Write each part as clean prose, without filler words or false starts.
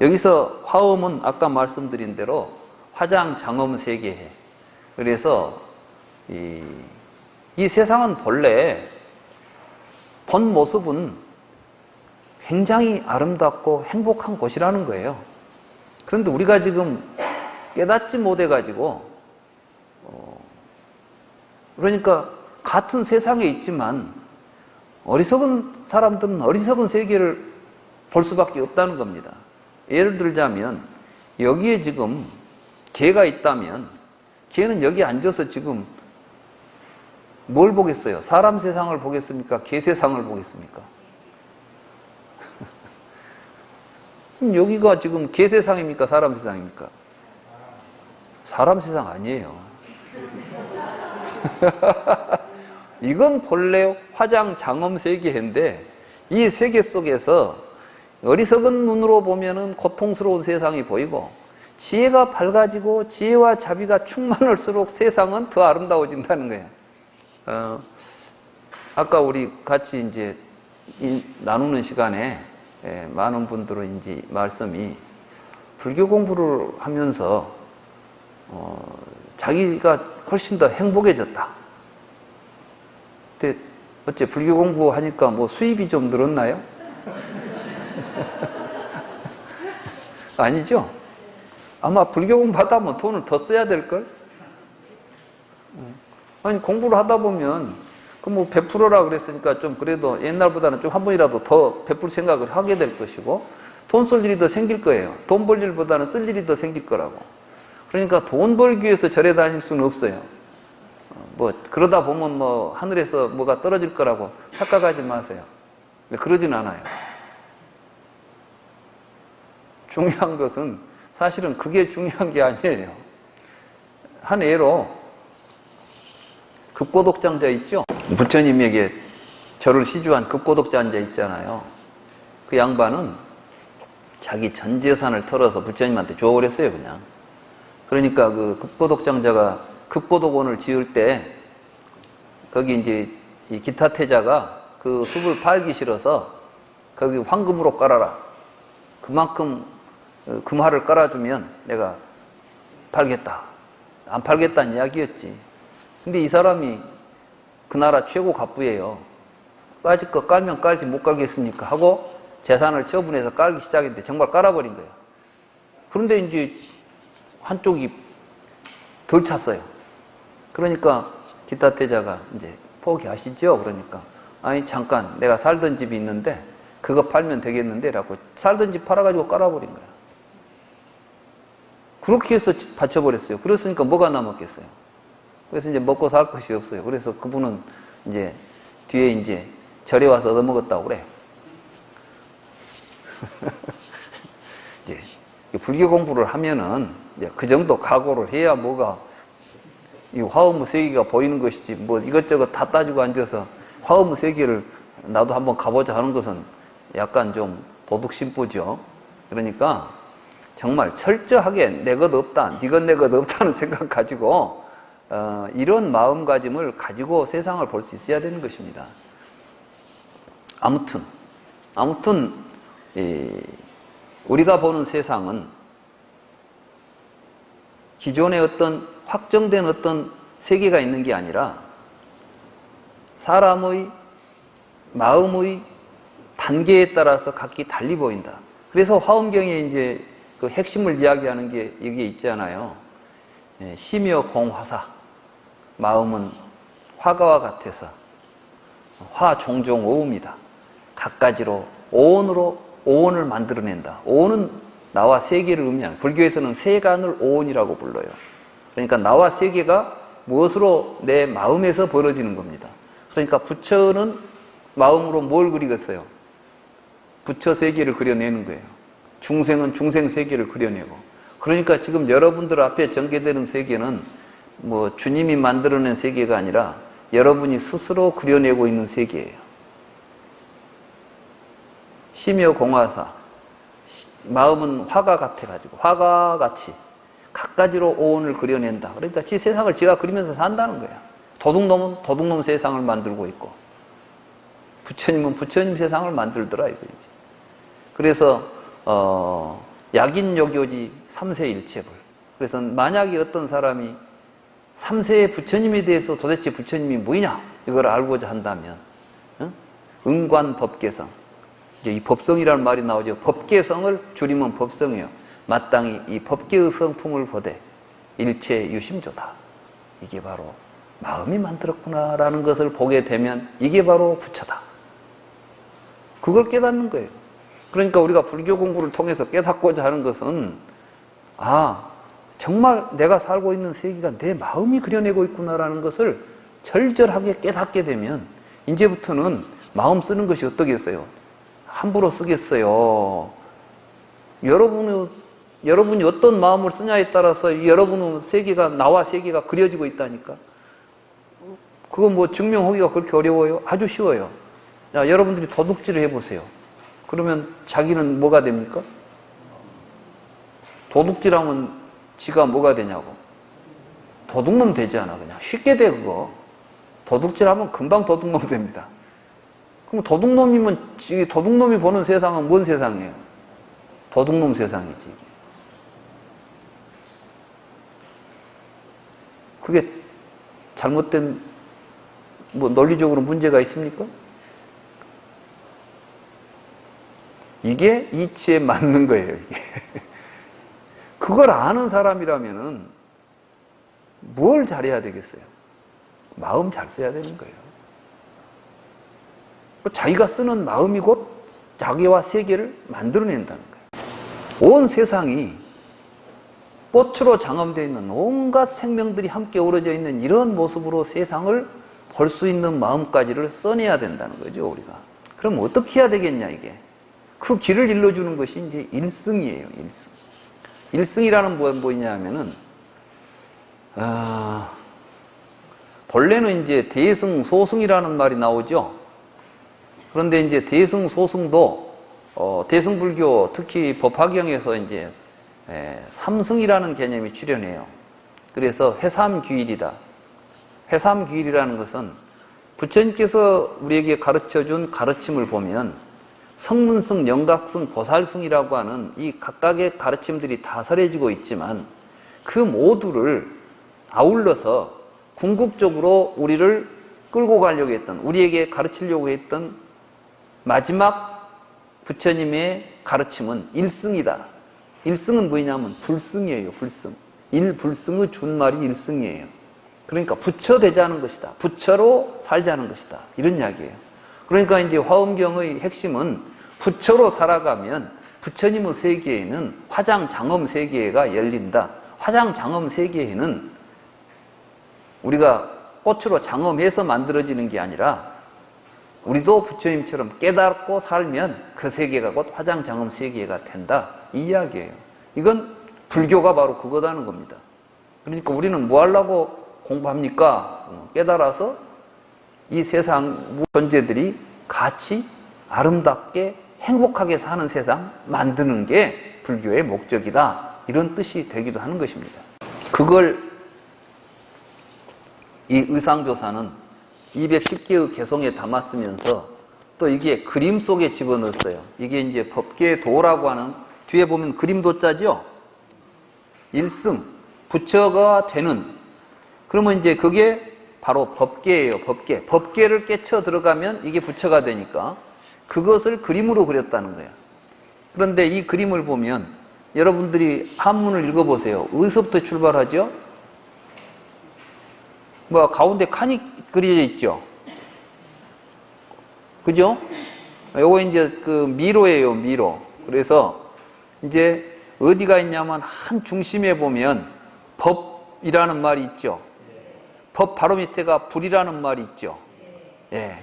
여기서 화엄은 아까 말씀드린 대로 화장장엄 세계해. 그래서 이 세상은 본래 본 모습은 굉장히 아름답고 행복한 곳이라는 거예요. 그런데 우리가 지금 깨닫지 못해가지고 그러니까 같은 세상에 있지만 어리석은 사람들은 어리석은 세계를 볼 수밖에 없다는 겁니다. 예를 들자면 여기에 지금 개가 있다면 개는 여기 앉아서 지금 뭘 보겠어요? 사람 세상을 보겠습니까? 개 세상을 보겠습니까? 그럼 여기가 지금 개 세상입니까? 사람 세상입니까? 사람 세상 아니에요. 이건 본래 화장장엄 세계인데 이 세계 속에서 어리석은 눈으로 보면은 고통스러운 세상이 보이고 지혜가 밝아지고 지혜와 자비가 충만할수록 세상은 더 아름다워진다는 거예요. 아까 우리 같이 이제 나누는 시간에 많은 분들은 이제 말씀이 불교 공부를 하면서 자기가 훨씬 더 행복해졌다. 근데 어째 불교 공부하니까 뭐 수입이 좀 늘었나요? 아니죠? 아마 불교 공부하다 보면 돈을 더 써야 될걸? 아니 공부를 하다 보면 그 뭐 베풀어라 그랬으니까 좀 그래도 옛날보다는 좀 한 번이라도 더 베풀 생각을 하게 될 것이고 돈 쓸 일이 더 생길 거예요. 돈 벌 일보다는 쓸 일이 더 생길 거라고. 그러니까 돈 벌기 위해서 절에 다닐 수는 없어요. 뭐 그러다 보면 뭐 하늘에서 뭐가 떨어질 거라고 착각하지 마세요. 그러진 않아요. 중요한 것은 사실은 그게 중요한 게 아니에요. 한 예로 급고독장자 있죠? 부처님에게 절을 시주한 급고독장자 있잖아요. 그 양반은 자기 전 재산을 털어서 부처님한테 줘버렸어요, 그냥. 그러니까 그 급고독장자가 급고독원을 지을 때 거기 이제 이 기타 태자가 그 숲을 팔기 싫어서 거기 황금으로 깔아라. 그만큼 금화를 깔아주면 내가 팔겠다. 안 팔겠다는 이야기였지. 근데 이 사람이 그 나라 최고 갑부예요. 까짓 거 깔면 깔지 못 깔겠습니까? 하고 재산을 처분해서 깔기 시작했는데 정말 깔아버린 거예요. 그런데 이제 한쪽이 덜 찼어요. 그러니까 기타 태자가 이제 포기하시죠? 그러니까 아니 잠깐 내가 살던 집이 있는데 그거 팔면 되겠는데 라고 살던 집 팔아가지고 깔아버린 거예요. 그렇게 해서 바쳐버렸어요. 그랬으니까 뭐가 남았겠어요? 그래서 이제 먹고 살 것이 없어요. 그래서 그분은 이제 뒤에 이제 절에 와서 얻어먹었다고 그래. 이제 불교 공부를 하면은 이제 그 정도 각오를 해야 뭐가 이 화엄의 세계가 보이는 것이지 뭐 이것저것 다 따지고 앉아서 화엄의 세계를 나도 한번 가보자 하는 것은 약간 좀 도둑심보죠. 그러니까 정말 철저하게 내 것 없다, 네 것 내 것 없다는 생각 가지고 이런 마음가짐을 가지고 세상을 볼 수 있어야 되는 것입니다. 아무튼 우리가 보는 세상은 기존의 어떤 확정된 어떤 세계가 있는 게 아니라 사람의 마음의 단계에 따라서 각기 달리 보인다. 그래서 화엄경에 이제 그 핵심을 이야기하는 게 여기에 있잖아요. 심여 공화사. 마음은 화가와 같아서 화 종종 오음이다. 갖가지로 오온으로 오온을 만들어낸다. 오온은 나와 세계를 의미하는, 불교에서는 세간을 오온이라고 불러요. 그러니까 나와 세계가 무엇으로 내 마음에서 벌어지는 겁니다. 그러니까 부처는 마음으로 뭘 그리겠어요? 부처 세계를 그려내는 거예요. 중생은 중생 세계를 그려내고. 그러니까 지금 여러분들 앞에 전개되는 세계는 뭐 주님이 만들어낸 세계가 아니라 여러분이 스스로 그려내고 있는 세계예요. 심여 공화사. 마음은 화가 같아가지고 화가 같이 갖가지로 오온을 그려낸다. 그러니까 지 세상을 지가 그리면서 산다는 거야. 도둑놈은 도둑놈 세상을 만들고 있고 부처님은 부처님 세상을 만들더라 이거지. 그래서 약인요교지 삼세일체불. 그래서 만약에 어떤 사람이 삼세의 부처님에 대해서 도대체 부처님이 뭐냐 이걸 알고자 한다면 응관법계성, 이제 이 법성이라는 말이 나오죠. 법계성을 줄이면 법성이요. 마땅히 이 법계의 성품을 보되 일체 유심조다. 이게 바로 마음이 만들었구나라는 것을 보게 되면 이게 바로 부처다. 그걸 깨닫는 거예요. 그러니까 우리가 불교 공부를 통해서 깨닫고자 하는 것은 정말 내가 살고 있는 세계가 내 마음이 그려내고 있구나라는 것을 절절하게 깨닫게 되면 이제부터는 마음 쓰는 것이 어떻겠어요? 함부로 쓰겠어요. 여러분이 어떤 마음을 쓰냐에 따라서 여러분의 세계가, 나와 세계가 그려지고 있다니까. 그거 뭐 증명하기가 그렇게 어려워요? 아주 쉬워요. 자, 여러분들이 도둑질을 해보세요. 그러면 자기는 뭐가 됩니까? 도둑질하면 지가 뭐가 되냐고. 도둑놈 되지 않아, 그냥. 쉽게 돼, 그거. 도둑질하면 금방 도둑놈 됩니다. 그럼 도둑놈이면, 도둑놈이 보는 세상은 뭔 세상이에요? 도둑놈 세상이지. 그게 잘못된, 논리적으로 문제가 있습니까? 이게 이치에 맞는 거예요, 이게. 그걸 아는 사람이라면은 뭘 잘해야 되겠어요? 마음 잘 써야 되는 거예요. 자기가 쓰는 마음이 곧 자기와 세계를 만들어낸다는 거예요. 온 세상이 꽃으로 장엄되어 있는 온갖 생명들이 함께 어우러져 있는 이런 모습으로 세상을 볼 수 있는 마음까지를 써내야 된다는 거죠, 우리가. 그럼 어떻게 해야 되겠냐, 이게. 그 길을 일러주는 것이 이제 일승이에요, 일승. 일승이라는 뭐냐 하면은, 본래는 이제 대승, 소승이라는 말이 나오죠. 그런데 이제 대승, 소승도, 대승불교, 특히 법화경에서 이제, 삼승이라는 개념이 출현해요. 그래서 회삼귀일이다. 회삼귀일이라는 것은 부처님께서 우리에게 가르쳐 준 가르침을 보면 성문승, 영각승, 보살승이라고 하는 이 각각의 가르침들이 다설해지고 있지만 그 모두를 아울러서 궁극적으로 우리를 끌고 가려고 했던, 우리에게 가르치려고 했던 마지막 부처님의 가르침은 일승이다. 일승은 뭐냐면 불승이에요, 불승. 일불승의 준말이 일승이에요. 그러니까 부처 되자는 것이다. 부처로 살자는 것이다. 이런 이야기예요. 그러니까 이제 화엄경의 핵심은 부처로 살아가면 부처님의 세계에는 화장장엄 세계가 열린다. 화장장엄 세계에는 우리가 꽃으로 장엄해서 만들어지는 게 아니라 우리도 부처님처럼 깨닫고 살면 그 세계가 곧 화장장엄 세계가 된다. 이 이야기예요. 이건 불교가 바로 그거다는 겁니다. 그러니까 우리는 뭐 하려고 공부합니까? 깨달아서 이 세상 존재들이 같이 아름답게 행복하게 사는 세상 만드는 게 불교의 목적이다. 이런 뜻이 되기도 하는 것입니다. 그걸 이 의상조사는 210개의 개송에 담았으면서 또 이게 그림 속에 집어넣었어요. 이게 이제 법계도라고 하는, 뒤에 보면 그림도자죠? 일승, 부처가 되는. 그러면 이제 그게 바로 법계예요, 법계. 법계를 깨쳐 들어가면 이게 부처가 되니까 그것을 그림으로 그렸다는 거예요. 그런데 이 그림을 보면 여러분들이 한문을 읽어보세요. 어디서부터 출발하죠? 가운데 칸이 그려져 있죠? 그죠? 요거 이제 그 미로예요, 미로. 그래서 이제 어디가 있냐면 한 중심에 보면 법이라는 말이 있죠? 법 바로 밑에가 불이라는 말이 있죠. 예.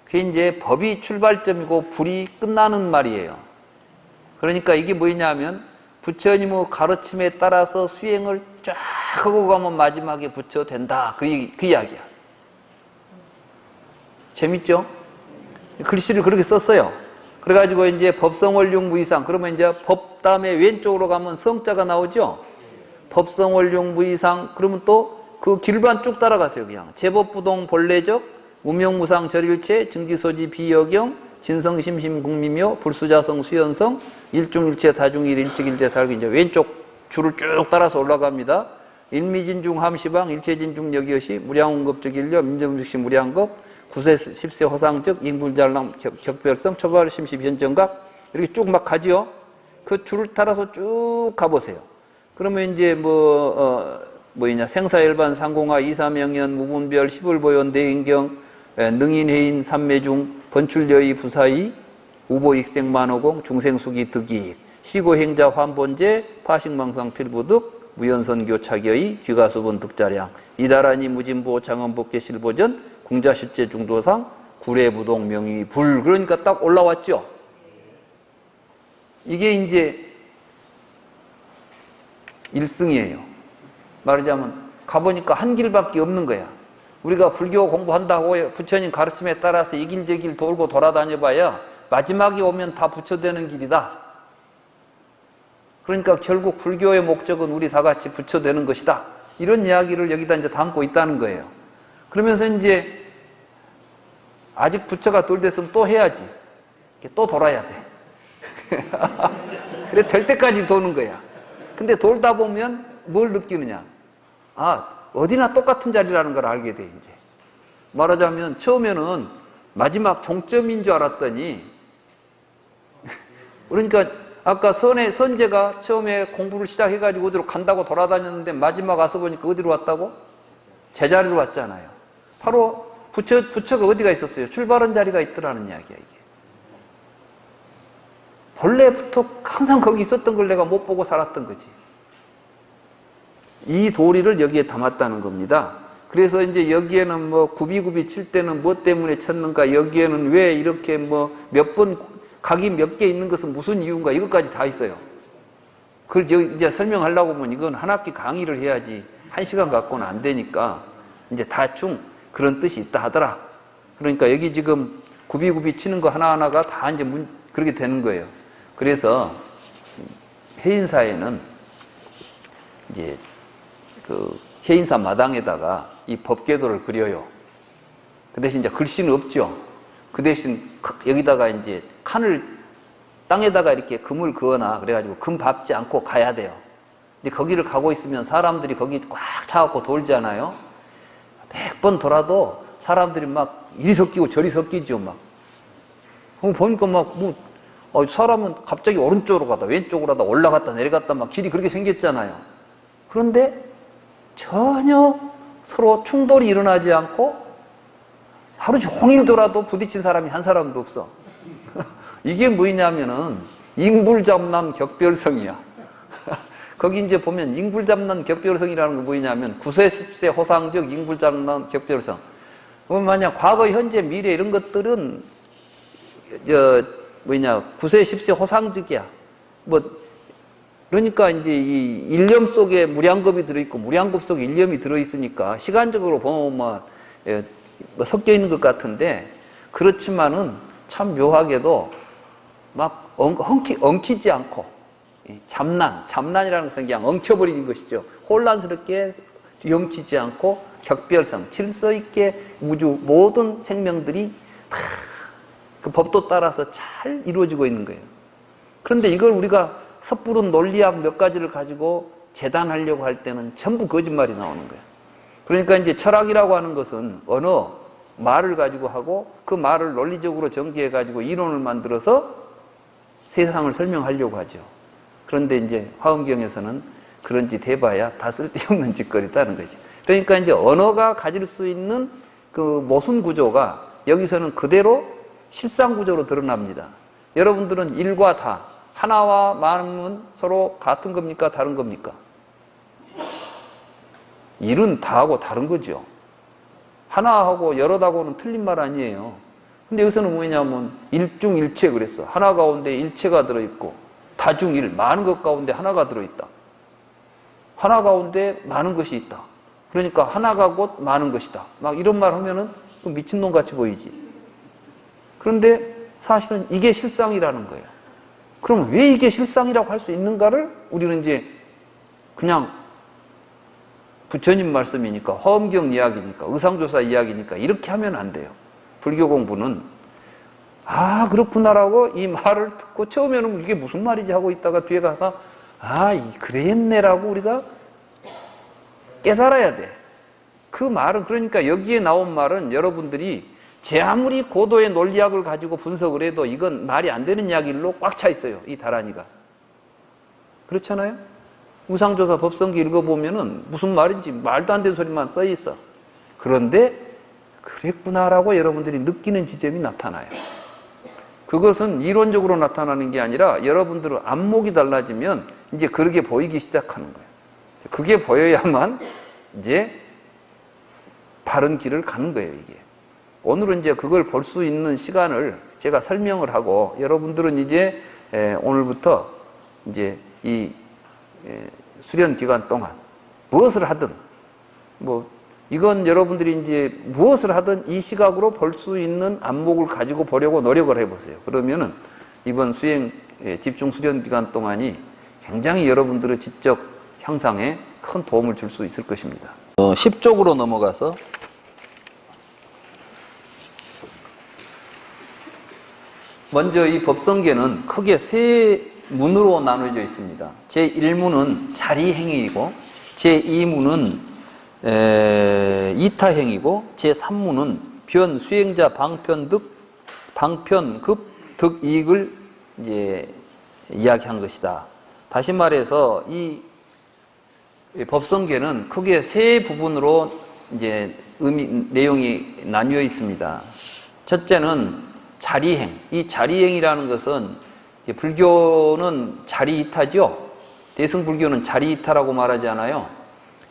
그게 이제 법이 출발점이고 불이 끝나는 말이에요. 그러니까 이게 뭐냐면 부처님의 가르침에 따라서 수행을 쫙 하고 가면 마지막에 부처 된다. 그 이야기야. 재밌죠? 글씨를 그렇게 썼어요. 그래가지고 이제 법성월용무이상, 그러면 이제 법 다음에 왼쪽으로 가면 성자가 나오죠? 법성월용무이상, 그러면 또 그 길반 쭉 따라가세요, 그냥. 제법부동 본래적, 무명무상 절일체, 증지소지 비여경, 신성심심국미묘 불수자성 수연성 일중일체 다중일 일직일체 달기 이제 왼쪽 줄을 쭉 따라서 올라갑니다. 일미진중 함시방 일체진중 여기여시 무량원급적 일려 민정즉시 무량급 구세 십세 호상적 인불잘람 격별성 초발 심십 현정각 이렇게 쭉 막 가지요. 그 줄을 따라서 쭉 가보세요. 그러면 이제 뭐냐 생사일반 상공하 이사명연 무분별 시불보연 대인경 능인해인 삼매중 번출여의 부사의 우보익생만호공 중생수기 득이 시고행자 환본제 파식망상 필부득 무연선교차기의 귀가수본 득자량 이다라니 무진보 장엄복계 실보전 궁자십제 중도상 구례부동 명의 불 그러니까 딱 올라왔죠. 이게 이제 일승이에요. 말하자면 가보니까 한 길밖에 없는 거야. 우리가 불교 공부한다고 부처님 가르침에 따라서 이 길 저 길 돌고 돌아다녀봐야 마지막에 오면 다 부처되는 길이다. 그러니까 결국 불교의 목적은 우리 다 같이 부처되는 것이다. 이런 이야기를 여기다 이제 담고 있다는 거예요. 그러면서 이제 아직 부처가 덜 됐으면 또 해야지. 또 돌아야 돼. 그래 될 때까지 도는 거야. 근데 돌다 보면 뭘 느끼느냐? 아, 어디나 똑같은 자리라는 걸 알게 돼, 이제. 말하자면, 처음에는 마지막 종점인 줄 알았더니, 그러니까, 아까 선제가 처음에 공부를 시작해가지고 어디로 간다고 돌아다녔는데, 마지막 와서 보니까 어디로 왔다고? 제자리로 왔잖아요. 바로 부처가 어디가 있었어요? 출발한 자리가 있더라는 이야기야, 이게. 본래부터 항상 거기 있었던 걸 내가 못 보고 살았던 거지. 이 도리를 여기에 담았다는 겁니다. 그래서 이제 여기에는 뭐 굽이굽이 칠 때는 뭐 때문에 쳤는가, 여기에는 왜 이렇게 뭐 몇 번 각이 몇 개 있는 것은 무슨 이유인가, 이것까지 다 있어요. 그걸 이제 설명하려고 하면 이건 한 학기 강의를 해야지 1시간 갖고는 안 되니까 이제 대충 그런 뜻이 있다 하더라. 그러니까 여기 지금 굽이굽이 치는 거 하나하나가 다 이제 그렇게 되는 거예요. 그래서 해인사에는 이제 그 해인사 마당에다가 이 법궤도를 그려요. 그 대신 이제 글씨는 없죠. 그 대신 여기다가 이제 칸을 땅에다가 이렇게 금을 그어놔. 그래가지고 금 밟지 않고 가야 돼요. 근데 거기를 가고 있으면 사람들이 거기 꽉 차갖고 돌잖아요. 100번 돌아도 사람들이 막 이리 섞이고 저리 섞이죠, 막. 보니까 사람은 갑자기 오른쪽으로 가다 왼쪽으로 가다 올라갔다 내려갔다 막 길이 그렇게 생겼잖아요. 그런데 전혀 서로 충돌이 일어나지 않고 하루 종일 돌아도 부딪힌 사람이 한 사람도 없어. 이게 뭐냐면은 잉불잡난 격별성이야. 거기 이제 보면 잉불잡난 격별성이라는 게 뭐냐면 구세십세 호상적 잉불잡난 격별성. 만약 과거, 현재, 미래 이런 것들은 구세십세 호상적이야. 그러니까 이제 이 일념 속에 무량겁이 들어있고 무량겁 속에 일념이 들어있으니까 시간적으로 보면 섞여 있는 것 같은데 그렇지만은 참 묘하게도 막 엉키지 않고 잠난이라는 것은 그냥 엉켜버리는 것이죠. 혼란스럽게 엉키지 않고 격별성, 질서 있게 우주 모든 생명들이 다 그 법도 따라서 잘 이루어지고 있는 거예요. 그런데 이걸 우리가 섣부른 논리학 몇 가지를 가지고 재단하려고 할 때는 전부 거짓말이 나오는 거예요. 그러니까 이제 철학이라고 하는 것은 언어, 말을 가지고 하고 그 말을 논리적으로 전개해 가지고 이론을 만들어서 세상을 설명하려고 하죠. 그런데 이제 화엄경에서는 그런 짓 해봐야 다 쓸데없는 짓거리다는 거죠. 그러니까 이제 언어가 가질 수 있는 그 모순 구조가 여기서는 그대로 실상 구조로 드러납니다. 여러분들은 일과 다, 하나와 많은 서로 같은 겁니까? 다른 겁니까? 일은 다하고 다른 거죠. 하나하고 여럿하고는 틀린 말 아니에요. 근데 여기서는 뭐냐면 일중일체 그랬어. 하나 가운데 일체가 들어있고 다중일, 많은 것 가운데 하나가 들어있다. 하나 가운데 많은 것이 있다. 그러니까 하나가 곧 많은 것이다. 막 이런 말 하면은 미친놈 같이 보이지. 그런데 사실은 이게 실상이라는 거예요. 그럼 왜 이게 실상이라고 할 수 있는가를 우리는 이제 그냥 부처님 말씀이니까, 화엄경 이야기니까, 의상조사 이야기니까 이렇게 하면 안 돼요. 불교 공부는 아, 그렇구나라고 이 말을 듣고 처음에는 이게 무슨 말이지 하고 있다가 뒤에 가서 아, 그랬네라고 우리가 깨달아야 돼. 그 말은, 그러니까 여기에 나온 말은 여러분들이 제 아무리 고도의 논리학을 가지고 분석을 해도 이건 말이 안 되는 이야기로 꽉 차 있어요. 이 다란이가. 그렇잖아요? 우상조사 법성기 읽어보면은 무슨 말인지 말도 안 되는 소리만 써 있어. 그런데 그랬구나라고 여러분들이 느끼는 지점이 나타나요. 그것은 이론적으로 나타나는 게 아니라 여러분들의 안목이 달라지면 이제 그렇게 보이기 시작하는 거예요. 그게 보여야만 이제 바른 길을 가는 거예요, 이게. 오늘은 이제 그걸 볼 수 있는 시간을 제가 설명을 하고 여러분들은 이제 오늘부터 이제 이 수련 기간 동안 무엇을 하든 이건 여러분들이 이제 무엇을 하든 이 시각으로 볼 수 있는 안목을 가지고 보려고 노력을 해보세요. 그러면은 이번 수행 집중 수련 기간 동안이 굉장히 여러분들의 지적 향상에 큰 도움을 줄 수 있을 것입니다. 10쪽으로 넘어가서 먼저 이 법성계는 크게 세 문으로 나눠져 있습니다. 제1문은 자리행위이고 제2문은 이타행위고 제3문은 변, 수행자, 방편, 급, 득, 이익을 이제 이야기한 것이다. 다시 말해서 이 법성계는 크게 세 부분으로 이제 내용이 나뉘어 있습니다. 첫째는 자리행. 이 자리행이라는 것은 불교는 자리이타죠. 대승불교는 자리이타라고 말하잖아요.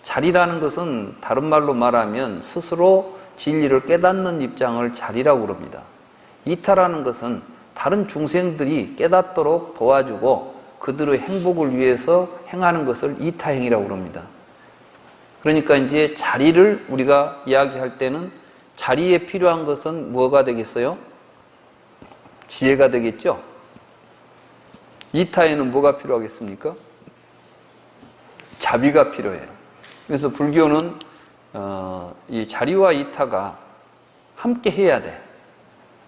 자리라는 것은 다른 말로 말하면 스스로 진리를 깨닫는 입장을 자리라고 그럽니다. 이타라는 것은 다른 중생들이 깨닫도록 도와주고 그들의 행복을 위해서 행하는 것을 이타행이라고 그럽니다. 그러니까 이제 자리를 우리가 이야기할 때는 자리에 필요한 것은 뭐가 되겠어요? 지혜가 되겠죠? 이타에는 뭐가 필요하겠습니까? 자비가 필요해요. 그래서 불교는 이 자리와 이타가 함께 해야 돼.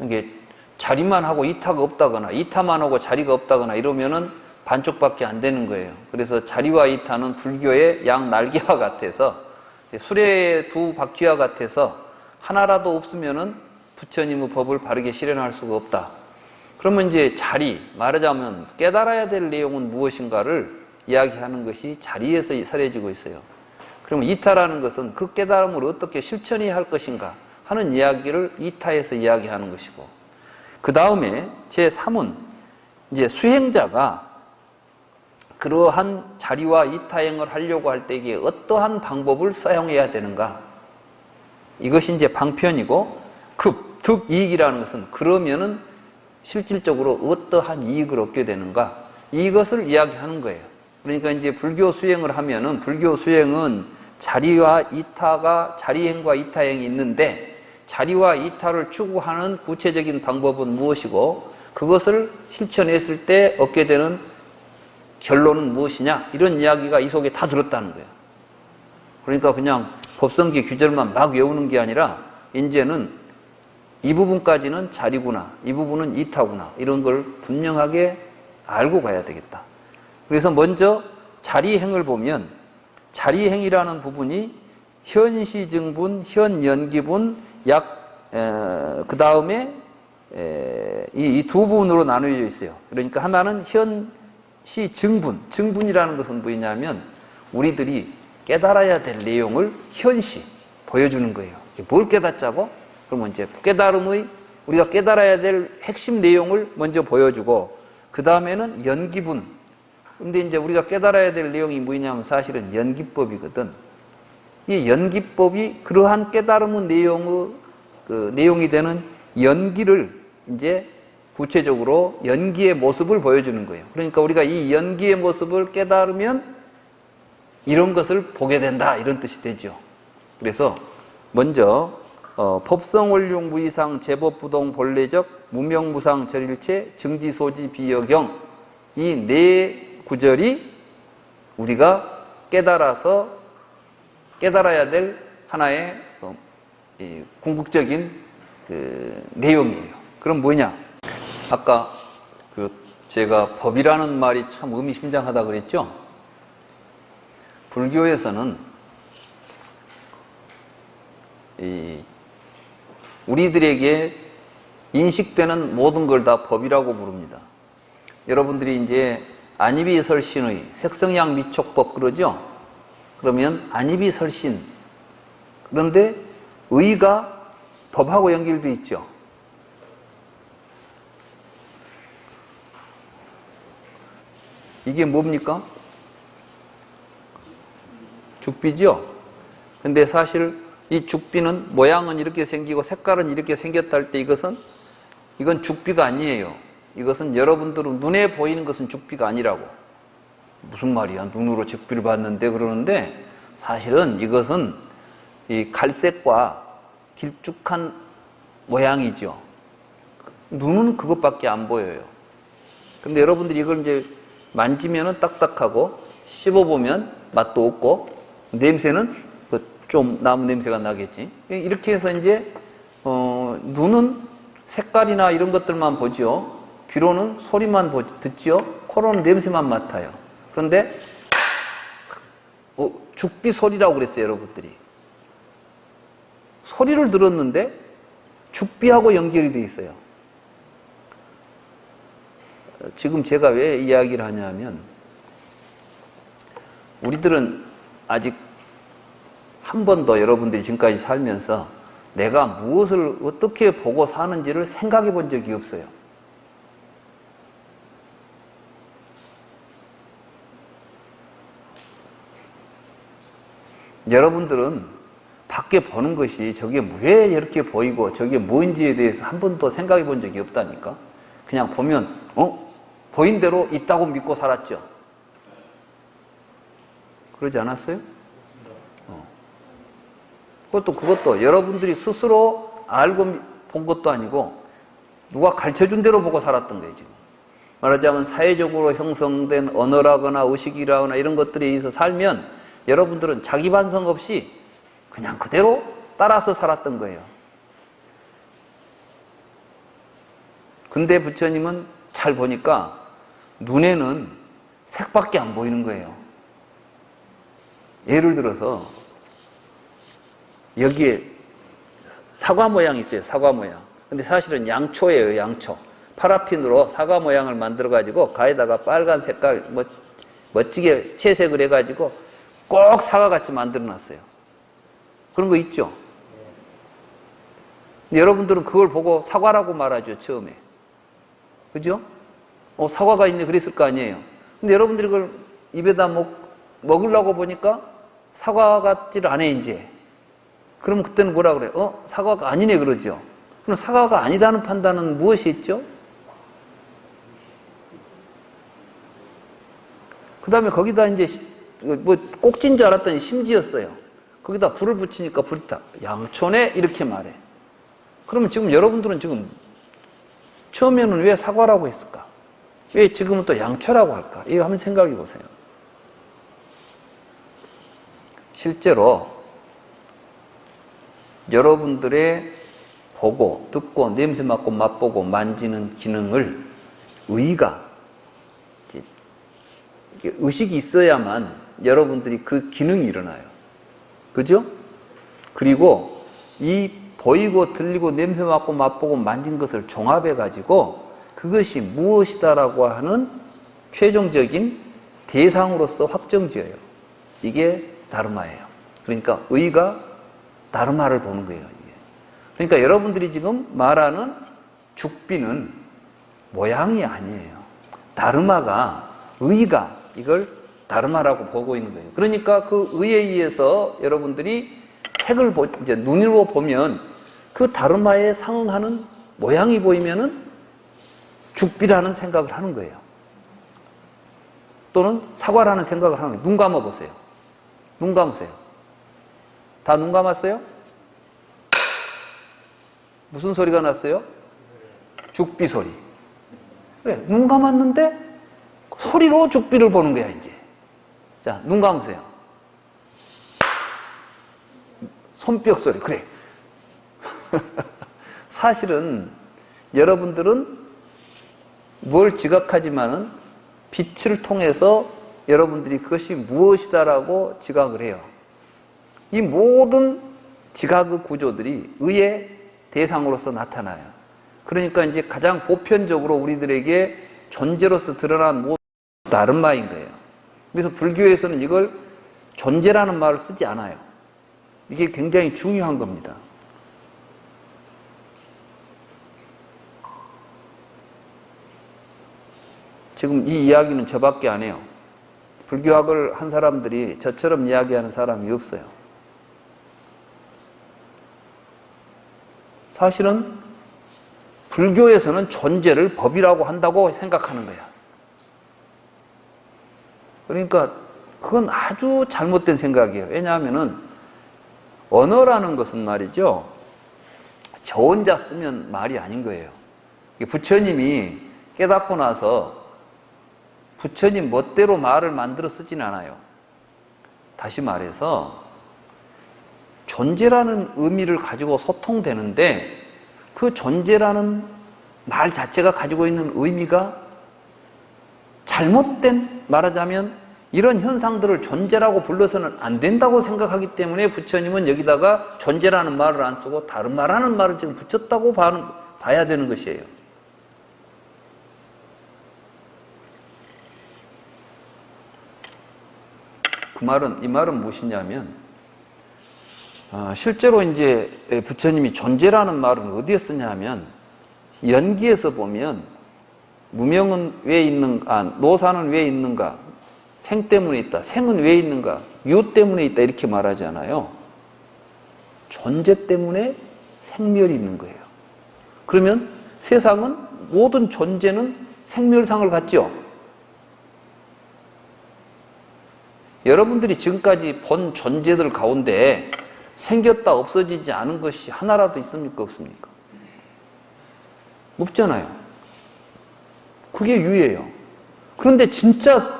이게 자리만 하고 이타가 없다거나 이타만 하고 자리가 없다거나 이러면은 반쪽밖에 안 되는 거예요. 그래서 자리와 이타는 불교의 양 날개와 같아서 수레의 두 바퀴와 같아서 하나라도 없으면은 부처님의 법을 바르게 실현할 수가 없다. 그러면 이제 자리, 말하자면 깨달아야 될 내용은 무엇인가를 이야기하는 것이 자리에서 설해지고 있어요. 그러면 이타라는 것은 그 깨달음을 어떻게 실천해야 할 것인가 하는 이야기를 이타에서 이야기하는 것이고, 그 다음에 제3은 이제 수행자가 그러한 자리와 이타행을 하려고 할 때 이게 어떠한 방법을 사용해야 되는가, 이것이 이제 방편이고, 급, 득, 이익이라는 것은 그러면은 실질적으로 어떠한 이익을 얻게 되는가, 이것을 이야기하는 거예요. 그러니까 이제 불교 수행을 하면은, 불교 수행은 자리와 이타가, 자리행과 이타행이 있는데 자리와 이타를 추구하는 구체적인 방법은 무엇이고 그것을 실천했을 때 얻게 되는 결론은 무엇이냐, 이런 이야기가 이 속에 다 들었다는 거예요. 그러니까 그냥 법성기 규절만 막 외우는 게 아니라 이제는 이 부분까지는 자리구나, 이 부분은 이타구나, 이런 걸 분명하게 알고 가야 되겠다. 그래서 먼저 자리행을 보면 자리행이라는 부분이 현시증분, 현연기분, 그 다음에 이 두 부분으로 나누어져 있어요. 그러니까 하나는 현시증분, 증분이라는 것은 뭐냐면 우리들이 깨달아야 될 내용을 현시 보여주는 거예요. 뭘 깨닫자고? 그러면 이제 깨달음의, 우리가 깨달아야 될 핵심 내용을 먼저 보여주고, 그 다음에는 연기분. 근데 이제 우리가 깨달아야 될 내용이 뭐냐면 사실은 연기법이거든. 이 연기법이 그러한 깨달음의 내용이 되는 연기를 이제 구체적으로 연기의 모습을 보여주는 거예요. 그러니까 우리가 이 연기의 모습을 깨달으면 이런 것을 보게 된다, 이런 뜻이 되죠. 그래서 먼저 법성원룡 무이상 제법부동 본래적 무명무상 절일체 증지소지 비여경, 이 네 구절이 우리가 깨달아야 될 하나의 궁극적인 그 내용이에요. 그럼 뭐냐? 아까 제가 법이라는 말이 참 의미심장하다 그랬죠? 불교에서는 우리들에게 인식되는 모든 걸 다 법이라고 부릅니다. 여러분들이 이제 안이비설신의 색성양미촉법 그러죠? 그러면 안이비설신, 그런데 의가 법하고 연결돼 있죠. 이게 뭡니까? 죽비죠? 근데 사실 이 죽비는 모양은 이렇게 생기고 색깔은 이렇게 생겼다 할 때 이건 죽비가 아니에요. 이것은 여러분들은 눈에 보이는 것은 죽비가 아니라고. 무슨 말이야? 눈으로 죽비를 봤는데 그러는데 사실은 이것은 이 갈색과 길쭉한 모양이죠. 눈은 그것밖에 안 보여요. 근데 여러분들이 이걸 이제 만지면은 딱딱하고 씹어보면 맛도 없고 냄새는 좀 나무 냄새가 나겠지. 이렇게 해서 이제 눈은 색깔이나 이런 것들만 보죠. 귀로는 소리만 듣죠. 코로는 냄새만 맡아요. 그런데 죽비 소리라고 그랬어요, 여러분들이. 소리를 들었는데 죽비하고 연결이 돼 있어요. 지금 제가 왜 이야기를 하냐면 우리들은 아직 한 번도 여러분들이 지금까지 살면서 내가 무엇을 어떻게 보고 사는지를 생각해 본 적이 없어요. 여러분들은 밖에 보는 것이 저게 왜 이렇게 보이고 저게 뭔지에 대해서 한 번도 생각해 본 적이 없다니까. 그냥 보면 보인 대로 있다고 믿고 살았죠. 그러지 않았어요? 그것도 여러분들이 스스로 알고 본 것도 아니고 누가 가르쳐준 대로 보고 살았던 거예요, 지금. 말하자면 사회적으로 형성된 언어라거나 의식이라거나 이런 것들에 의해서 살면 여러분들은 자기 반성 없이 그냥 그대로 따라서 살았던 거예요. 근데 부처님은 잘 보니까 눈에는 색밖에 안 보이는 거예요. 예를 들어서 여기에 사과 모양이 있어요. 사과 모양. 근데 사실은 양초예요. 양초. 파라핀으로 사과 모양을 만들어 가지고 가에다가 빨간 색깔 멋지게 채색을 해가지고 꼭 사과같이 만들어 놨어요. 그런 거 있죠? 근데 여러분들은 그걸 보고 사과라고 말하죠. 처음에. 그죠? 사과가 있네 그랬을 거 아니에요. 근데 여러분들이 그걸 입에다 먹으려고 보니까 사과 같지를 않아 이제. 그럼 그때는 뭐라 그래요? 사과가 아니네 그러죠. 그럼 사과가 아니다는 판단은 무엇이 있죠? 그 다음에 거기다 이제 꼭지인 줄 알았더니 심지었어요. 거기다 불을 붙이니까 불이 다 양초네 이렇게 말해. 그러면 지금 여러분들은 지금 처음에는 왜 사과라고 했을까? 왜 지금은 또 양초라고 할까? 이거 한번 생각해 보세요. 실제로 여러분들의 보고, 듣고, 냄새 맡고, 맛보고, 만지는 기능을 의가, 의식이 있어야만 여러분들이 그 기능이 일어나요. 그죠? 그리고 이 보이고, 들리고, 냄새 맡고, 맛보고, 만진 것을 종합해가지고 그것이 무엇이다라고 하는 최종적인 대상으로서 확정지어요. 이게 다르마예요. 그러니까 의가 다르마를 보는 거예요. 이게. 그러니까 여러분들이 지금 말하는 죽비는 모양이 아니에요. 다르마가, 의가 이걸 다르마라고 보고 있는 거예요. 그러니까 그 의에 의해서 여러분들이 색을 이제 눈으로 보면 그 다르마에 상응하는 모양이 보이면은 죽비라는 생각을 하는 거예요. 또는 사과라는 생각을 하는 거예요. 눈 감아 보세요. 눈 감으세요. 다 눈 감았어요? 무슨 소리가 났어요? 죽비 소리. 그래, 눈 감았는데 소리로 죽비를 보는 거야, 이제. 자, 눈 감으세요. 손뼉 소리. 그래. 사실은 여러분들은 뭘 지각하지만은 빛을 통해서 여러분들이 그것이 무엇이다라고 지각을 해요. 이 모든 지각의 구조들이 의의 대상으로서 나타나요. 그러니까 이제 가장 보편적으로 우리들에게 존재로서 드러난 모든 다른 말인 거예요. 그래서 불교에서는 이걸 존재라는 말을 쓰지 않아요. 이게 굉장히 중요한 겁니다. 지금 이 이야기는 저밖에 안 해요. 불교학을 한 사람들이 저처럼 이야기하는 사람이 없어요. 사실은 불교에서는 존재를 법이라고 한다고 생각하는 거야. 그러니까 그건 아주 잘못된 생각이에요. 왜냐하면은 언어라는 것은 말이죠, 저 혼자 쓰면 말이 아닌 거예요. 부처님이 깨닫고 나서 부처님 멋대로 말을 만들어 쓰진 않아요. 다시 말해서 존재라는 의미를 가지고 소통되는데 그 존재라는 말 자체가 가지고 있는 의미가 잘못된, 말하자면 이런 현상들을 존재라고 불러서는 안 된다고 생각하기 때문에 부처님은 여기다가 존재라는 말을 안 쓰고 다른 말하는 말을 지금 붙였다고 봐야 되는 것이에요. 이 말은 무엇이냐면, 실제로 이제 부처님이 존재라는 말은 어디에 쓰냐면, 연기에서 보면, 무명은 왜 있는가, 노사는 왜 있는가, 생 때문에 있다, 생은 왜 있는가, 유 때문에 있다, 이렇게 말하잖아요. 존재 때문에 생멸이 있는 거예요. 그러면 세상은, 모든 존재는 생멸상을 갖죠. 여러분들이 지금까지 본 존재들 가운데 생겼다 없어지지 않은 것이 하나라도 있습니까? 없습니까? 없잖아요. 그게 유예요. 그런데 진짜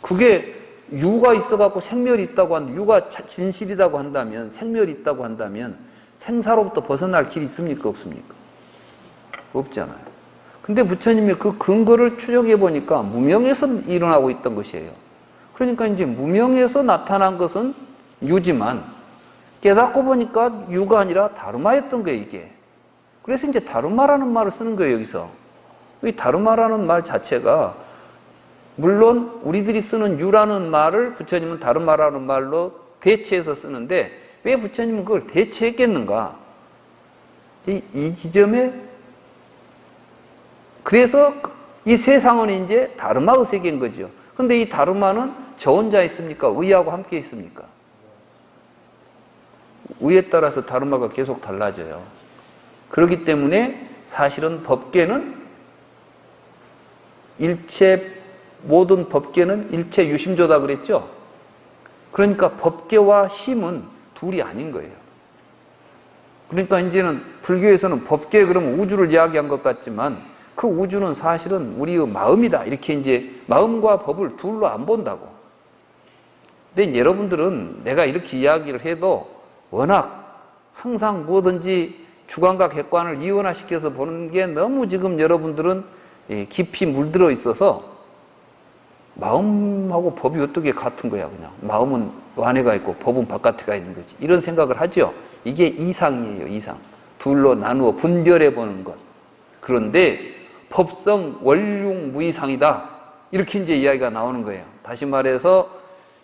그게 유가 있어갖고 생멸이 있다고 한다면, 유가 진실이라고 한다면, 생멸이 있다고 한다면 생사로부터 벗어날 길이 있습니까? 없습니까? 없잖아요. 근데 부처님이 그 근거를 추적해 보니까 무명에서 일어나고 있던 것이에요. 그러니까 이제 무명에서 나타난 것은 유지만 깨닫고 보니까 유가 아니라 다르마였던 거예요, 이게. 그래서 이제 다르마라는 말을 쓰는 거예요, 여기서. 이 다르마라는 말 자체가, 물론 우리들이 쓰는 유라는 말을 부처님은 다르마라는 말로 대체해서 쓰는데 왜 부처님은 그걸 대체했겠는가? 이 지점에, 그래서 이 세상은 이제 다르마의 세계인 거죠. 근데 이 다르마는 저 혼자 있습니까? 의하고 함께 있습니까? 의에 따라서 다르마가 계속 달라져요. 그렇기 때문에 사실은 법계는 모든 법계는 일체 유심조다 그랬죠? 그러니까 법계와 심은 둘이 아닌 거예요. 그러니까 이제는 불교에서는 법계, 그러면 우주를 이야기한 것 같지만 그 우주는 사실은 우리의 마음이다, 이렇게 이제 마음과 법을 둘로 안 본다고. 근데 여러분들은 내가 이렇게 이야기를 해도 워낙 항상 뭐든지 주관과 객관을 이원화시켜서 보는 게 너무 지금 여러분들은 깊이 물들어 있어서 마음하고 법이 어떻게 같은 거야, 그냥. 마음은 안에가 있고 법은 바깥에 가 있는 거지. 이런 생각을 하죠. 이게 이상이에요, 이상. 둘로 나누어 분별해 보는 것. 그런데 법성 원융 무이상이다, 이렇게 이제 이야기가 나오는 거예요. 다시 말해서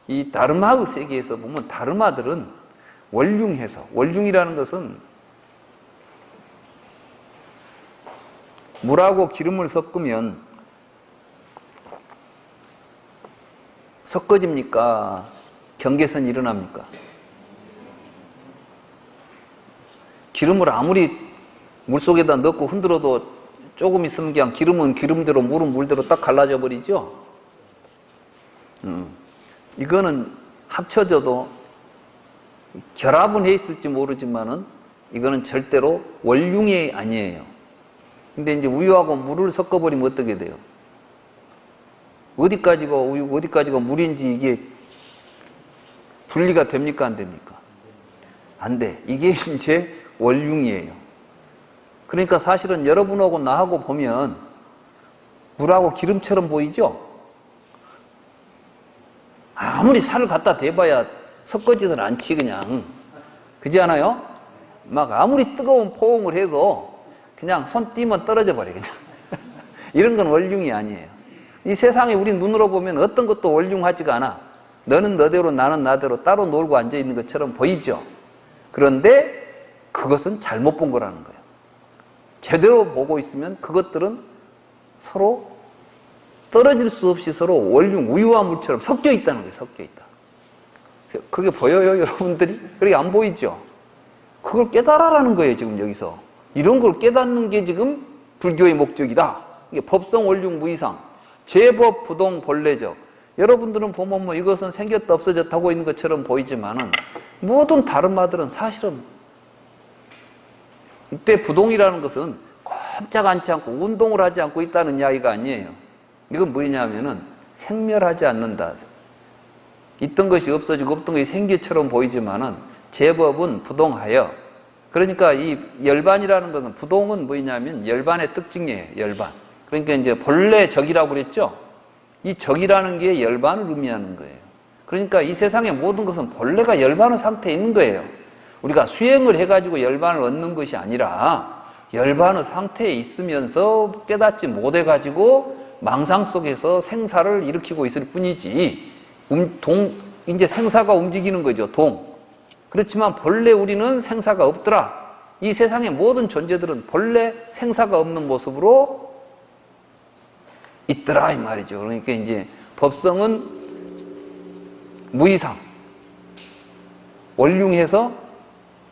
이 다르마의 세계에서 보면 다르마들은 원융해서, 원융이라는 것은 물하고 기름을 섞으면 섞어집니까? 경계선이 일어납니까? 기름을 아무리 물속에다 넣고 흔들어도 조금 있으면 그냥 기름은 기름대로 물은 물대로 딱 갈라져 버리죠? 이거는 합쳐져도 결합은 해 있을지 모르지만은 이거는 절대로 원융이 아니에요. 근데 이제 우유하고 물을 섞어버리면 어떻게 돼요? 어디까지가 우유, 어디까지가 물인지 이게 분리가 됩니까? 안 됩니까? 안 돼. 이게 이제 원융이에요. 그러니까 사실은 여러분하고 나하고 보면 물하고 기름처럼 보이죠? 아무리 살을 갖다 대봐야 섞어지들 않지 그냥. 그지 않아요? 막 아무리 뜨거운 포옹을 해도 그냥 손 띄면 떨어져 버려 그냥. 이런 건 원흉이 아니에요. 이 세상에 우리 눈으로 보면 어떤 것도 원흉하지가 않아. 너는 너대로 나는 나대로 따로 놀고 앉아있는 것처럼 보이죠. 그런데 그것은 잘못 본 거라는 거예요. 제대로 보고 있으면 그것들은 서로 떨어질 수 없이 서로 원흉, 우유와 물처럼 섞여 있다는 거예요. 섞여 있다. 그게 보여요, 여러분들이? 그렇게 안 보이죠? 그걸 깨달아라는 거예요, 지금 여기서. 이런 걸 깨닫는 게 지금 불교의 목적이다. 이게 법성, 원흉, 무이상, 제법, 부동, 본래적. 여러분들은 보면 뭐 이것은 생겼다 없어졌다 하고 있는 것처럼 보이지만은 모든 다른 말들은 사실은 이때 부동이라는 것은 꼼짝 않지 않고 운동을 하지 않고 있다는 이야기가 아니에요. 이건 뭐냐면은 생멸하지 않는다. 있던 것이 없어지고 없던 것이 생기처럼 보이지만은 제법은 부동하여. 그러니까 이 열반이라는 것은 부동은 뭐냐면 열반의 특징이에요. 열반. 그러니까 이제 본래 적이라고 그랬죠. 이 적이라는 게 열반을 의미하는 거예요. 그러니까 이 세상의 모든 것은 본래가 열반의 상태에 있는 거예요. 우리가 수행을 해가지고 열반을 얻는 것이 아니라 열반의 상태에 있으면서 깨닫지 못해가지고 망상 속에서 생사를 일으키고 있을 뿐이지, 이제 생사가 움직이는 거죠, 그렇지만 본래 우리는 생사가 없더라. 이 세상의 모든 존재들은 본래 생사가 없는 모습으로 있더라, 이 말이죠. 그러니까 이제 법성은 무이상, 원흉해서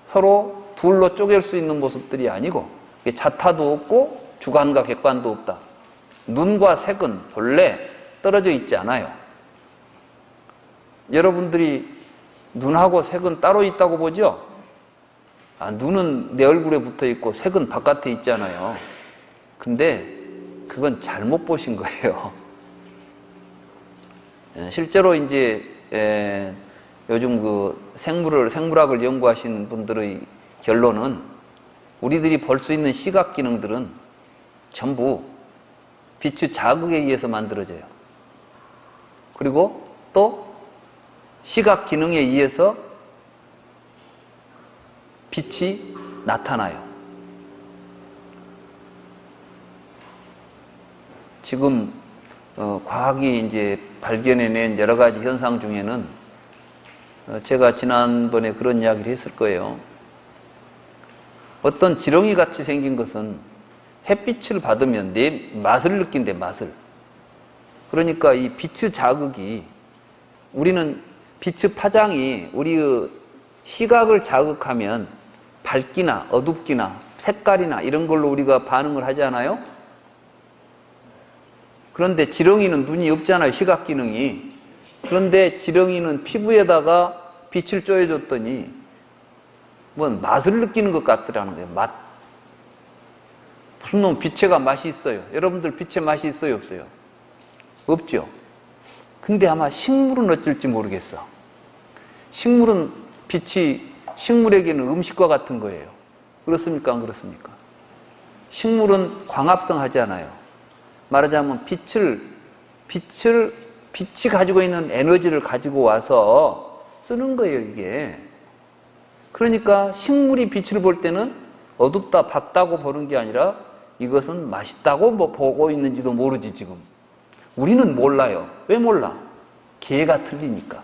서로 둘로 쪼갤 수 있는 모습들이 아니고, 자타도 없고 주관과 객관도 없다. 눈과 색은 본래 떨어져 있지 않아요. 여러분들이 눈하고 색은 따로 있다고 보죠? 눈은 내 얼굴에 붙어 있고 색은 바깥에 있잖아요. 근데 그건 잘못 보신 거예요. 실제로 이제 요즘 그 생물학을 연구하신 분들의 결론은 우리들이 볼 수 있는 시각 기능들은 전부 빛의 자극에 의해서 만들어져요. 그리고 또 시각 기능에 의해서 빛이 나타나요. 지금 과학이 이제 발견해낸 여러 가지 현상 중에는 제가 지난번에 그런 이야기를 했을 거예요. 어떤 지렁이 같이 생긴 것은 햇빛을 받으면 내 맛을 느낀대, 맛을. 그러니까 이 빛의 자극이, 우리는 빛의 파장이 우리의 시각을 자극하면 밝기나 어둡기나 색깔이나 이런 걸로 우리가 반응을 하지 않아요? 그런데 지렁이는 눈이 없잖아요, 시각 기능이. 그런데 지렁이는 피부에다가 빛을 쪼여줬더니 뭔 맛을 느끼는 것 같더라는 거예요. 맛. 무슨 놈 빛에가 맛이 있어요. 여러분들 빛에 맛이 있어요, 없어요? 없죠. 근데 아마 식물은 어쩔지 모르겠어. 식물은 빛이 식물에게는 음식과 같은 거예요. 그렇습니까, 안 그렇습니까? 식물은 광합성 하지 않아요. 말하자면 빛이 가지고 있는 에너지를 가지고 와서 쓰는 거예요, 이게. 그러니까 식물이 빛을 볼 때는 어둡다, 밝다고 보는 게 아니라 이것은 맛있다고 뭐 보고 있는지도 모르지, 지금. 우리는 몰라요. 왜 몰라? 개가 틀리니까.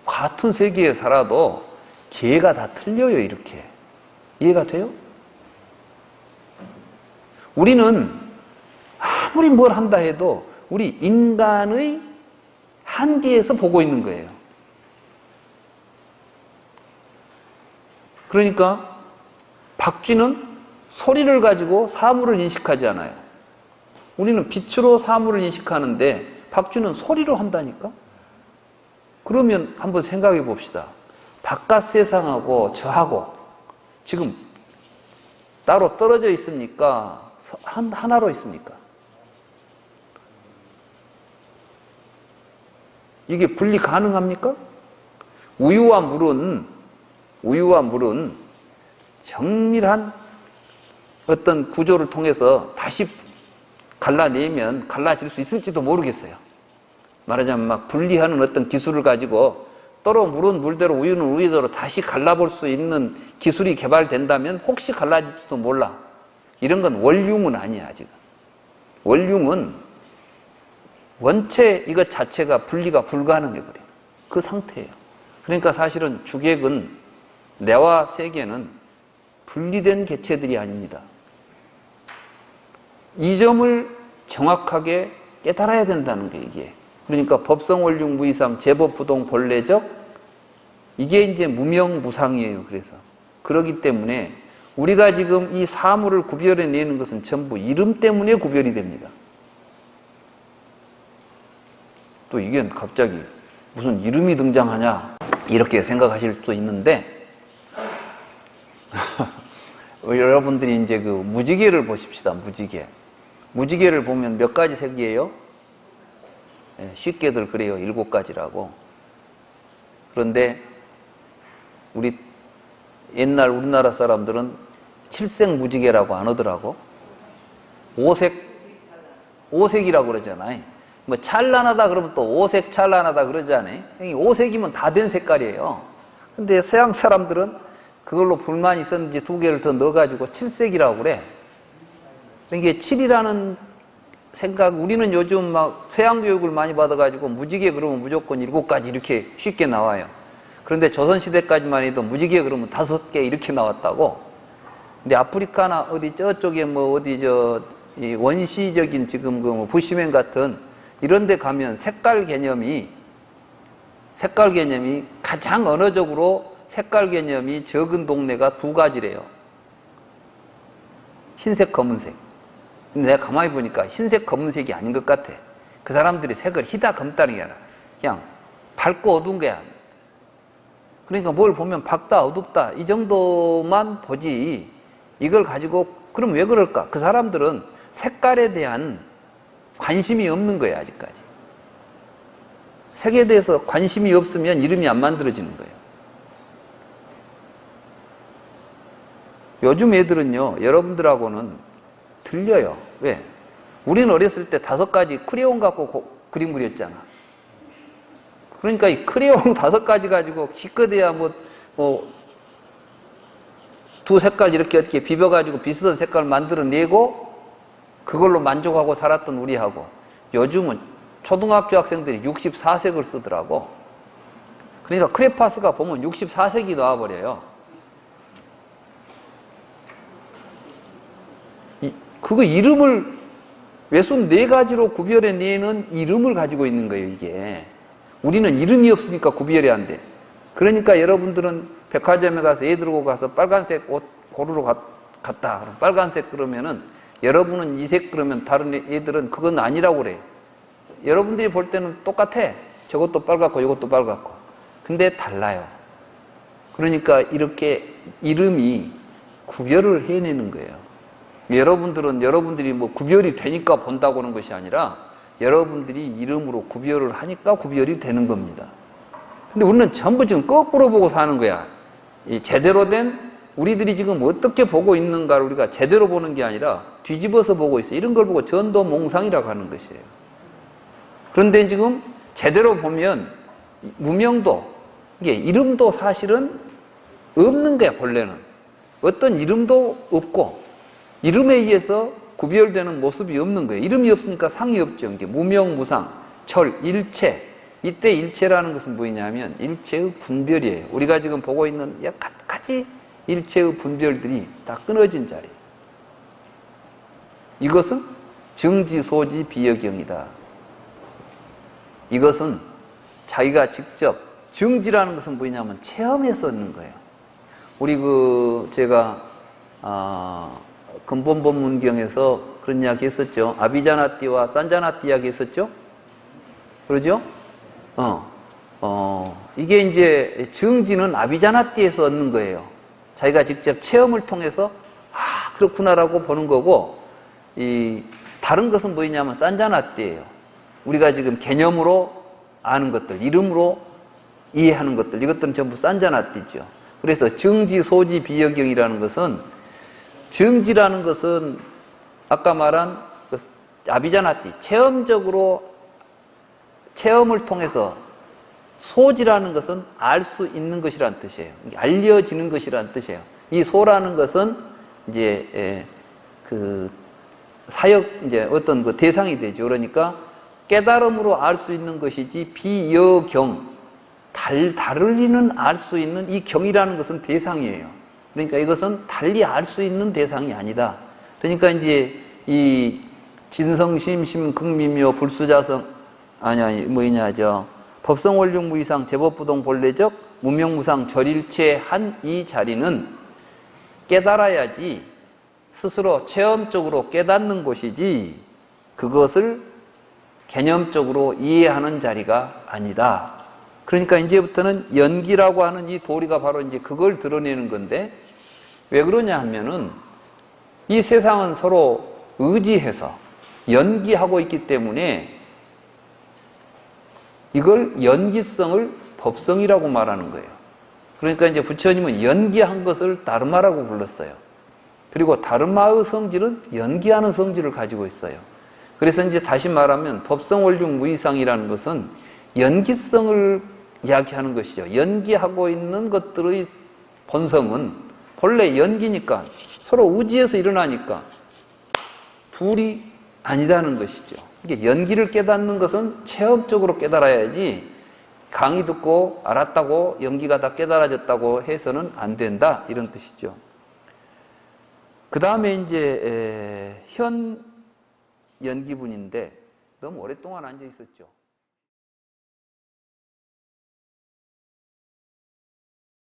같은 세계에 살아도 개가 다 틀려요, 이렇게. 이해가 돼요? 우리는 아무리 뭘 한다 해도 우리 인간의 한계에서 보고 있는 거예요. 그러니까 박쥐는 소리를 가지고 사물을 인식하지 않아요. 우리는 빛으로 사물을 인식하는데 박쥐는 소리로 한다니까? 그러면 한번 생각해 봅시다. 바깥 세상하고 저하고 지금 따로 떨어져 있습니까? 하나로 있습니까? 이게 분리 가능합니까? 우유와 물은 정밀한 어떤 구조를 통해서 다시 갈라내면 갈라질 수 있을지도 모르겠어요. 말하자면 막 분리하는 어떤 기술을 가지고 또로 물은 물대로 우유는 우유대로 다시 갈라볼 수 있는 기술이 개발된다면 혹시 갈라질지도 몰라. 이런 건 원흉은 아니야, 아직은. 원흉은 원체 이것 자체가 분리가 불가능해버려요. 그 상태예요. 그러니까 사실은 주객은, 뇌와 세계는 분리된 개체들이 아닙니다. 이 점을 정확하게 깨달아야 된다는 게 이게. 그러니까 법성원흉 무이상 제법부동 본래적, 이게 이제 무명무상이에요. 그래서 그렇기 때문에 우리가 지금 이 사물을 구별해내는 것은 전부 이름 때문에 구별이 됩니다. 또 이게 갑자기 무슨 이름이 등장하냐 이렇게 생각하실 수도 있는데 여러분들이 이제 그 무지개를 보십시다. 무지개를 보면 몇 가지 색이에요? 쉽게들 그래요. 7가지라고. 그런데 우리 옛날 우리나라 사람들은 칠색 무지개라고 안 하더라고. 오색이라고 그러잖아요. 뭐 찬란하다 그러면 또 오색 찬란하다 그러잖아요. 오색이면 다 된 색깔이에요. 근데 서양 사람들은 그걸로 불만이 있었는지 2개를 더 넣어가지고 칠색이라고 그래. 이게 7이라는 생각, 우리는 요즘 막 서양 교육을 많이 받아가지고 무지개 그러면 무조건 7가지 이렇게 쉽게 나와요. 그런데 조선시대까지만 해도 무지개 그러면 5개 이렇게 나왔다고. 근데 아프리카나 어디 저쪽에 뭐 어디 이 원시적인 지금 그 뭐 부시맨 같은 이런 데 가면 색깔 개념이 가장 언어적으로 색깔 개념이 적은 동네가 2가지래요. 흰색, 검은색. 근데 내가 가만히 보니까 흰색, 검은색이 아닌 것 같아. 그 사람들이 색을 희다 검다는 게 아니라 그냥 밝고 어두운 거야. 그러니까 뭘 보면 밝다, 어둡다 이 정도만 보지 이걸 가지고 그럼 왜 그럴까? 그 사람들은 색깔에 대한 관심이 없는 거예요. 아직까지. 색에 대해서 관심이 없으면 이름이 안 만들어지는 거예요. 요즘 애들은요, 여러분들하고는 틀려요. 왜? 우리는 어렸을 때 5가지 크레용 갖고 그림 그렸잖아. 그러니까 이 크레용 5가지 가지고 기껏해야 뭐 2색깔 이렇게 어떻게 비벼가지고 비슷한 색깔을 만들어내고 그걸로 만족하고 살았던 우리하고 요즘은 초등학교 학생들이 64색을 쓰더라고. 그러니까 크레파스가 보면 64색이 나와버려요. 그거 이름을 외순 4가지로 구별해내는 이름을 가지고 있는 거예요, 이게. 우리는 이름이 없으니까 구별이 안 돼. 그러니까 여러분들은 백화점에 가서 애 들고 가서 빨간색 옷 고르러 갔다. 그럼 빨간색 그러면은 여러분은 이 색 그러면 다른 애들은 그건 아니라고 그래. 여러분들이 볼 때는 똑같아. 저것도 빨갛고 이것도 빨갛고. 근데 달라요. 그러니까 이렇게 이름이 구별을 해내는 거예요. 여러분들은 여러분들이 뭐 구별이 되니까 본다고 하는 것이 아니라 여러분들이 이름으로 구별을 하니까 구별이 되는 겁니다. 근데 우리는 전부 지금 거꾸로 보고 사는 거야. 이 제대로 된 우리들이 지금 어떻게 보고 있는가를 우리가 제대로 보는 게 아니라 뒤집어서 보고 있어요. 이런 걸 보고 전도몽상이라고 하는 것이에요. 그런데 지금 제대로 보면 무명도, 이게 이름도 사실은 없는 거야, 본래는. 어떤 이름도 없고 이름에 의해서 구별되는 모습이 없는 거예요. 이름이 없으니까 상이 없죠. 이게 무명무상, 철, 일체. 이때 일체라는 것은 뭐냐면 일체의 분별이에요. 우리가 지금 보고 있는 갖가지 일체의 분별들이 다 끊어진 자리예요. 이것은 정지소지 비여경이다. 이것은 자기가 직접, 정지라는 것은 뭐냐면 체험해서 얻는 거예요. 우리 제가 근본법문경에서 그런 이야기 했었죠. 아비자나띠와 산자나띠 이야기 했었죠. 그러죠? 이게 이제 정지는 아비자나띠에서 얻는 거예요. 자기가 직접 체험을 통해서 그렇구나라고 보는 거고, 이 다른 것은 뭐냐면 산자나띠예요. 우리가 지금 개념으로 아는 것들, 이름으로 이해하는 것들, 이것들은 전부 산자나띠죠. 그래서 정지, 소지, 비여경이라는 것은 정지라는 것은 아까 말한 그 아비자나띠, 체험을 통해서 소지라는 것은 알 수 있는 것이라는 뜻이에요. 알려지는 것이라는 뜻이에요. 이 소라는 것은 이제 그 사역 이제 어떤 그 대상이 되죠. 그러니까 깨달음으로 알 수 있는 것이지 비여경 달리는 알 수 있는 이 경이라는 것은 대상이에요. 그러니까 이것은 달리 알 수 있는 대상이 아니다. 그러니까 이제 이 진성심 심극미묘 불수자성 뭐냐죠. 법성원륜 무이상 제법부동 본래적 무명무상 절일체 한 이 자리는 깨달아야지 스스로 체험적으로 깨닫는 것이지 그것을 개념적으로 이해하는 자리가 아니다. 그러니까 이제부터는 연기라고 하는 이 도리가 바로 이제 그걸 드러내는 건데 왜 그러냐 하면은 이 세상은 서로 의지해서 연기하고 있기 때문에 이걸 연기성을 법성이라고 말하는 거예요. 그러니까 이제 부처님은 연기한 것을 다르마라고 불렀어요. 그리고 다르마의 성질은 연기하는 성질을 가지고 있어요. 그래서 이제 다시 말하면 법성원륜 무이상이라는 것은 연기성을 이야기하는 것이죠. 연기하고 있는 것들의 본성은 본래 연기니까 서로 의지해서 일어나니까 둘이 아니다는 것이죠. 이게 연기를 깨닫는 것은 체험적으로 깨달아야지 강의 듣고 알았다고 연기가 다 깨달아졌다고 해서는 안 된다 이런 뜻이죠. 그 다음에 이제 현 연기분인데 너무 오랫동안 앉아 있었죠.